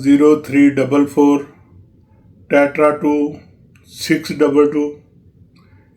0344 Tetra 2 622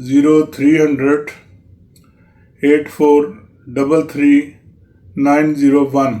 0300 8433 901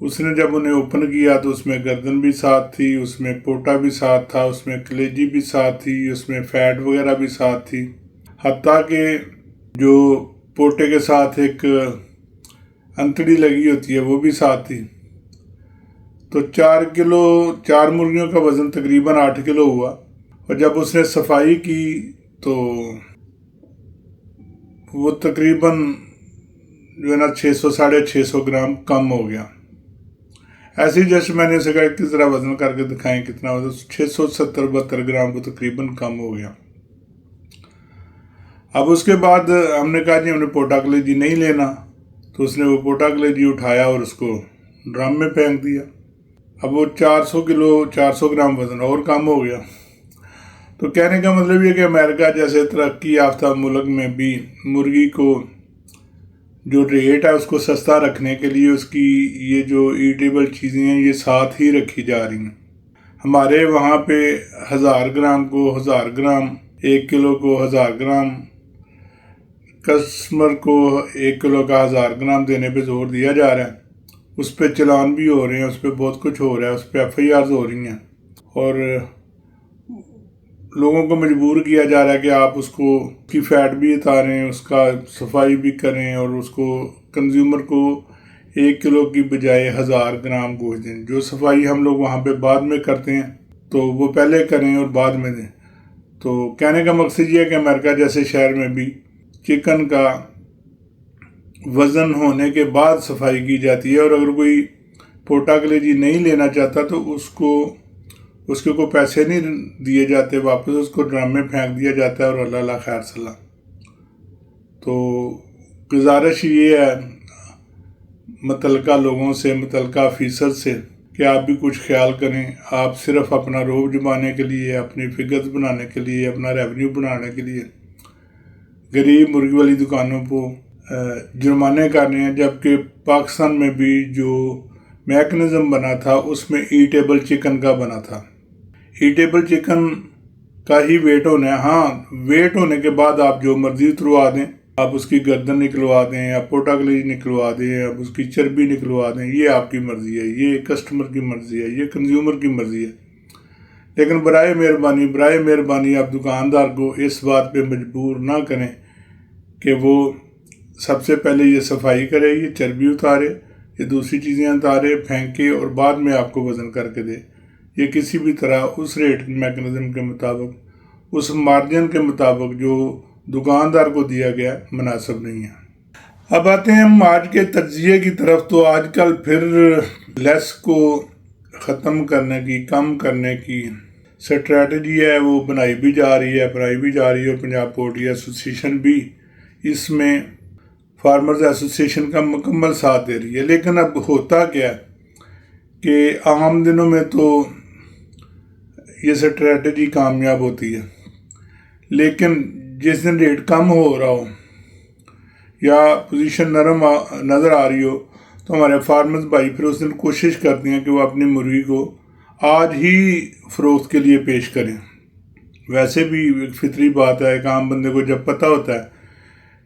اس نے جب انہیں اوپن کیا تو اس میں گردن بھی ساتھ تھی، اس میں پوٹا بھی ساتھ تھا، اس میں کلیجی بھی ساتھ تھی، اس میں فیٹ وغیرہ بھی ساتھ تھی، حتیٰ کہ جو پوٹے کے ساتھ ایک انتڑی لگی ہوتی ہے وہ بھی ساتھ تھی۔ تو 4 مرغیوں کا وزن تقریباً 8 کلو ہوا، اور جب اس نے صفائی کی تو وہ تقریباً جو ہے نا 600-650 گرام کم ہو گیا۔ ایسے ہی جیسے میں نے اسے کہا کس طرح وزن کر کے دکھائیں کتنا ہو، 670-72 گرام کو تقریباً کم ہو گیا۔ اب اس کے بعد ہم نے کہا جی ہم نے پوٹا کلیجی نہیں لینا، تو اس نے وہ پوٹا کلیجی اٹھایا اور اس کو ڈرم میں پھینک دیا۔ اب وہ 400 گرام وزن اور کم ہو گیا۔ تو کہنے کا مطلب یہ کہ امریکہ جیسے ترقی یافتہ ملک میں بھی مرغی کو جو ریٹ ہے اس کو سستا رکھنے کے لیے اس کی یہ جو ایٹیبل چیزیں ہیں یہ ساتھ ہی رکھی جا رہی ہیں۔ ہمارے وہاں پہ 1000 گرام کو 1000 گرام، 1 کلو کو 1000 گرام، کسٹمر کو 1 کلو کا 1000 گرام دینے پہ زور دیا جا رہا ہے۔ اس پہ چلان بھی ہو رہے ہیں، اس پہ بہت کچھ ہو رہا ہے، اس پہ FIRs ہو رہی ہیں، اور لوگوں کو مجبور کیا جا رہا ہے کہ آپ اس کو کی فیٹ بھی اتاریں، اس کا صفائی بھی کریں، اور اس کو کنزیومر کو 1 کلو کی بجائے 1000 گرام گوشت دیں۔ جو صفائی ہم لوگ وہاں پہ بعد میں کرتے ہیں تو وہ پہلے کریں اور بعد میں دیں۔ تو کہنے کا مقصد یہ ہے کہ امریکہ جیسے شہر میں بھی چکن کا وزن ہونے کے بعد صفائی کی جاتی ہے، اور اگر کوئی پوٹا کلیجی نہیں لینا چاہتا تو اس کے کوئی پیسے نہیں دیے جاتے واپس، اس کو ڈرم میں پھینک دیا جاتا ہے، اور اللہ خیر صلاح۔ تو گزارش یہ ہے متعلقہ لوگوں سے، متعلقہ آفیسر سے، کہ آپ بھی کچھ خیال کریں۔ آپ صرف اپنا روب جمانے کے لیے، اپنی فگرز بنانے کے لیے، اپنا ریونیو بنانے کے لیے غریب مرغی والی دکانوں کو جرمانے کر رہے ہیں، جبکہ پاکستان میں بھی جو میکنزم بنا تھا اس میں ایٹیبل چکن کا بنا تھا۔ ایٹیبل چکن کا ہی ویٹ ہونا ہے۔ ہاں، ویٹ ہونے کے بعد آپ جو مرضی اتروا دیں، آپ اس کی گردن نکلوا دیں، آپ پوٹا کلیجی نکلوا دیں، آپ اس کی چربی نکلوا دیں، یہ آپ کی مرضی ہے، یہ کسٹمر کی مرضی ہے، یہ کنزیومر کی مرضی ہے۔ لیکن برائے مہربانی آپ دکاندار کو اس بات پہ مجبور نہ کریں کہ وہ سب سے پہلے یہ صفائی کرے، یہ چربی اتارے، یہ دوسری چیزیں اتارے، پھینکے، اور بعد میں آپ کو وزن کر کے دے۔ یہ کسی بھی طرح اس ریٹ میکنزم کے مطابق، اس مارجن کے مطابق جو دکاندار کو دیا گیا مناسب نہیں ہے۔ اب آتے ہیں ہم آج کے تجزیے کی طرف۔ تو آج کل پھر لیس کو ختم کرنے کی، کم کرنے کی اسٹریٹجی ہے، وہ بنائی بھی جا رہی ہے، اور پنجاب پولٹری ایسوسیشن بھی اس میں فارمرز ایسوسیشن کا مکمل ساتھ دے رہی ہے۔ لیکن اب ہوتا کیا ہے کہ عام دنوں میں تو یہ اسٹریٹجی کامیاب ہوتی ہے، لیکن جس دن ریٹ کم ہو رہا ہو یا پوزیشن نرم نظر آ رہی ہو تو ہمارے فارمرز بھائی پھر اس دن کوشش کرتے ہیں کہ وہ اپنی مرغی کو آج ہی فروخت کے لیے پیش کریں۔ ویسے بھی ایک فطری بات ہے، ایک عام بندے کو جب پتہ ہوتا ہے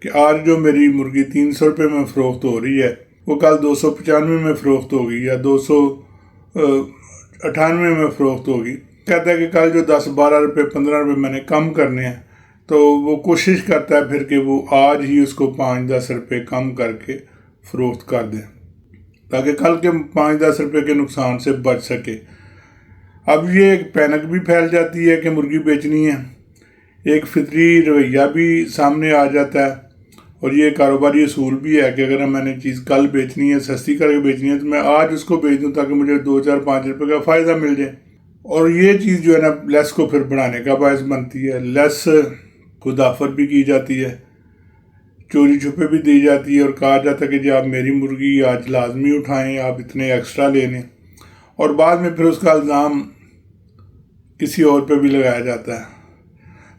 کہ آج جو میری مرغی 300 روپے میں فروخت ہو رہی ہے وہ کل 295 میں فروخت ہوگی یا 298 میں فروخت ہوگی، کہتا ہے کہ کل جو 10-12 روپے 15 روپے میں نے کم کرنے ہیں، تو وہ کوشش کرتا ہے پھر کہ وہ آج ہی اس کو 5-10 روپے کم کر کے فروخت کر دیں تاکہ کل کے 5-10 روپے کے نقصان سے بچ سکے۔ اب یہ ایک پینک بھی پھیل جاتی ہے کہ مرغی بیچنی ہے، ایک فطری رویہ بھی سامنے آ جاتا ہے، اور یہ کاروباری اصول بھی ہے کہ اگر میں نے چیز کل بیچنی ہے، سستی کر کے بیچنی ہے، تو میں آج اس کو بیچ دوں تاکہ مجھے 2-4-5 روپے کا فائدہ مل جائے۔ اور یہ چیز جو ہے نا لیس کو پھر بڑھانے کا باعث بنتی ہے۔ لیس خود آفر بھی کی جاتی ہے، چوری چھپے بھی دی جاتی ہے، اور کہا جاتا ہے کہ جی آپ میری مرغی آج لازمی اٹھائیں، آپ اتنے ایکسٹرا لے لیں، اور بعد میں پھر اس کا الزام کسی اور پہ بھی لگایا جاتا ہے۔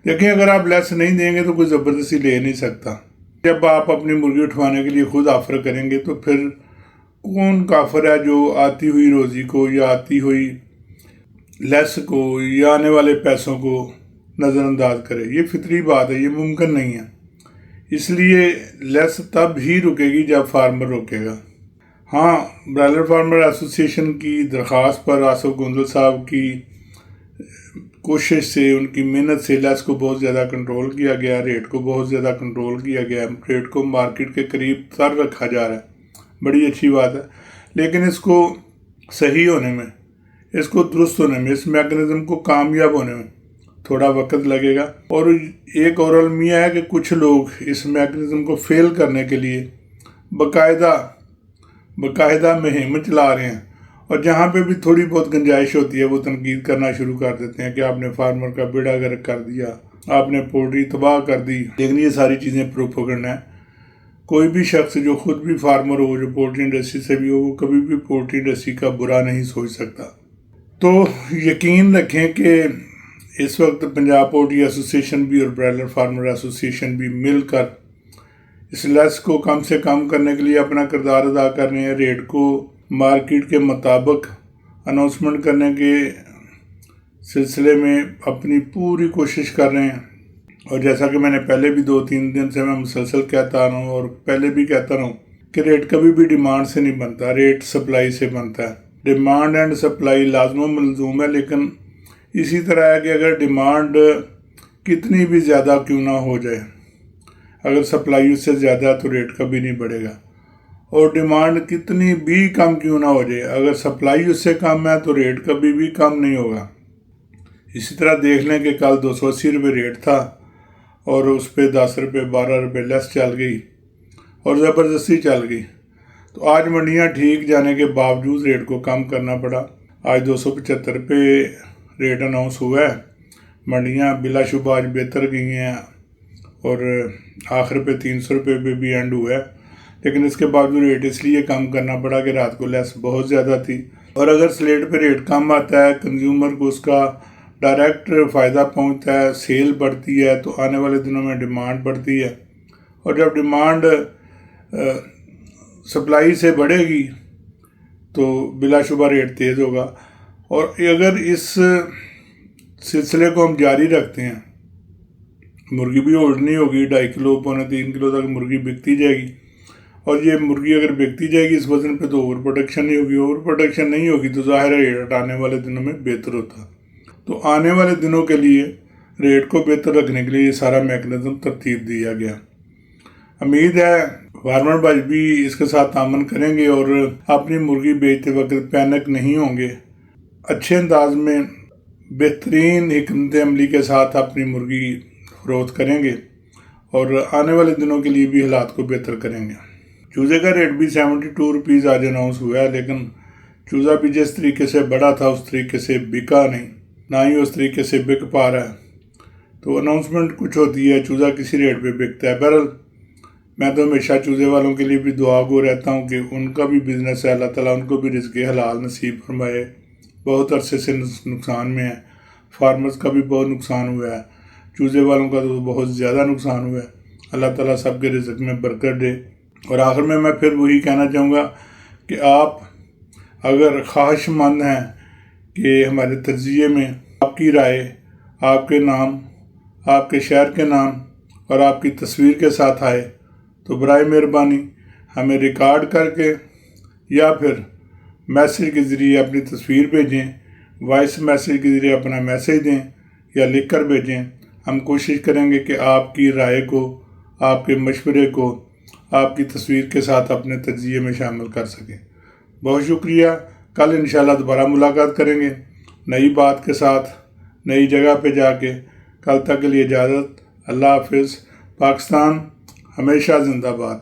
دیکھیں اگر آپ لیس نہیں دیں گے تو کوئی زبردستی لے نہیں سکتا۔ جب آپ اپنی مرغی اٹھوانے کے لیے خود آفر کریں گے تو پھر کون کافر ہے جو آتی ہوئی روزی کو یا آتی ہوئی لیس کو یا آنے والے پیسوں کو نظر انداز کرے؟ یہ فطری بات ہے، یہ ممکن نہیں ہے۔ اس لیے لیس تب ہی رکے گی جب فارمر روکے گا۔ ہاں، برائلر فارمر ایسوسیشن کی درخواست پر آصف گوندل صاحب کی کوشش سے، ان کی محنت سے لیس کو بہت زیادہ کنٹرول کیا گیا، ریٹ کو بہت زیادہ کنٹرول کیا گیا، ریٹ کو مارکیٹ کے قریب تر رکھا جا رہا ہے، بڑی اچھی بات ہے۔ لیکن اس کو صحیح ہونے میں، اس کو درست ہونے میں، اس میکنزم کو کامیاب ہونے میں تھوڑا وقت لگے گا۔ اور ایک اور المیہ ہے کہ کچھ لوگ اس میکنزم کو فیل کرنے کے لیے باقاعدہ مہم چلا رہے ہیں، اور جہاں پہ بھی تھوڑی بہت گنجائش ہوتی ہے وہ تنقید کرنا شروع کر دیتے ہیں کہ آپ نے فارمر کا بیڑا غرق کر دیا، آپ نے پولٹری تباہ کر دی۔ لیکن یہ ساری چیزیں پروپیگنڈا ہے۔ کوئی بھی شخص جو خود بھی فارمر ہو، جو پولٹری انڈسٹری سے بھی ہو، وہ کبھی بھی پولٹری انڈسٹری کا برا نہیں سوچ سکتا۔ تو یقین رکھیں کہ اس وقت پنجاب پولٹری ایسوسیشن بھی اور برائلر فارمر ایسوسیشن بھی مل کر اس لیس کو کم سے کم کرنے کے لیے اپنا کردار ادا کر رہے ہیں، ریٹ کو مارکیٹ کے مطابق اناؤنسمنٹ کرنے کے سلسلے میں اپنی پوری کوشش کر رہے ہیں۔ اور جیسا کہ میں نے پہلے بھی 2-3 دن سے میں مسلسل کہتا رہا ہوں، اور پہلے بھی کہتا رہا ہوں کہ ریٹ کبھی بھی ڈیمانڈ سے نہیں بنتا، ریٹ سپلائی سے بنتا ہے۔ ڈیمانڈ اینڈ سپلائی لازم و ملزوم ہے، لیکن اسی طرح ہے کہ اگر ڈیمانڈ کتنی بھی زیادہ کیوں نہ ہو جائے، اگر سپلائی اس سے زیادہ ہے تو ریٹ کبھی نہیں بڑھے گا، اور ڈیمانڈ کتنی بھی کم کیوں نہ ہو جائے، اگر سپلائی اس سے کم ہے تو ریٹ کبھی بھی کم نہیں ہوگا۔ اسی طرح دیکھ لیں کہ کل 280 روپے ریٹ تھا اور اس پہ 10 روپے 12 روپے لیس چل گئی اور زبردستی چل گئی، تو آج منڈیاں ٹھیک جانے کے باوجود ریٹ کو کم کرنا پڑا۔ آج 275 روپے ریٹ اناؤنس ہوا ہے۔ منڈیاں بلا شبہ آج بہتر گئی ہیں اور آخر پہ 300 روپے پہ بھی اینڈ ہوا ہے، لیکن اس کے باوجود ریٹ اس لیے کم کرنا پڑا کہ رات کو لیس بہت زیادہ تھی۔ اور اگر سلیٹ پہ ریٹ کم آتا ہے، کنزیومر کو اس کا ڈائریکٹ فائدہ پہنچتا ہے، سیل بڑھتی ہے، تو آنے والے دنوں میں ڈیمانڈ بڑھتی ہے، اور جب ڈیمانڈ سپلائی سے بڑھے گی تو بلا شبہ ریٹ تیز ہوگا۔ اور اگر اس سلسلے کو ہم جاری رکھتے ہیں، مرغی بھی ہولڈ نہیں ہوگی، 2.5 کلو 3 کلو تک مرغی بکتی جائے گی، اور یہ مرغی اگر بکتی جائے گی اس وزن پہ تو اوور پروڈکشن نہیں ہوگی، اوور پروڈکشن نہیں ہوگی تو ظاہر ہے ریٹ آنے والے دنوں میں بہتر ہوتا۔ تو آنے والے دنوں کے لیے ریٹ کو بہتر رکھنے کے لیے یہ سارا میکنزم ترتیب دیا گیا۔ امید ہے فارمر بھائی بھی اس کے ساتھ تعاون کریں گے اور اپنی مرغی بیچتے وقت پینک نہیں ہوں گے، اچھے انداز میں بہترین حکمت عملی کے ساتھ اپنی مرغی فروخت کریں گے، اور آنے والے دنوں کے لیے بھی حالات کو بہتر کریں گے۔ چوزے کا ریٹ بھی 72 روپیز آج اناؤنس ہوا ہے، لیکن چوزہ بھی جس طریقے سے بڑا تھا اس طریقے سے بکا نہیں، نہ ہی اس طریقے سے بک پا رہا ہے۔ تو اناؤنسمنٹ کچھ ہوتی ہے، چوزہ کسی ریٹ پہ بکتا ہے۔ بہرحال میں تو ہمیشہ چوزے والوں کے لیے بھی دعا گو رہتا ہوں کہ ان کا بھی بزنس ہے، اللہ تعالیٰ ان کو بھی رزق حلال نصیب فرمائے۔ بہت عرصے سے نقصان میں ہے، فارمرز کا بھی بہت نقصان ہوا ہے، چوزے والوں کا تو بہت زیادہ نقصان ہوا ہے۔ اللہ تعالیٰ سب کے رزق میں برکت دے۔ اور آخر میں پھر وہی کہنا چاہوں گا کہ آپ اگر خواہش مند ہیں کہ ہمارے تجزیے میں آپ کی رائے، آپ کے نام، آپ کے شہر کے نام اور آپ کی تصویر کے ساتھ آئے تو برائے مہربانی ہمیں ریکارڈ کر کے یا پھر میسیج کے ذریعے اپنی تصویر بھیجیں، وائس میسیج کے ذریعے اپنا میسیج دیں یا لکھ کر بھیجیں۔ ہم کوشش کریں گے کہ آپ کی رائے کو، آپ کے مشورے کو آپ کی تصویر کے ساتھ اپنے تجزیے میں شامل کر سکیں۔ بہت شکریہ۔ کل انشاءاللہ دوبارہ ملاقات کریں گے نئی بات کے ساتھ، نئی جگہ پہ جا کے۔ کل تک کے لیے اجازت۔ اللہ حافظ۔ پاکستان ہمیشہ زندہ باد۔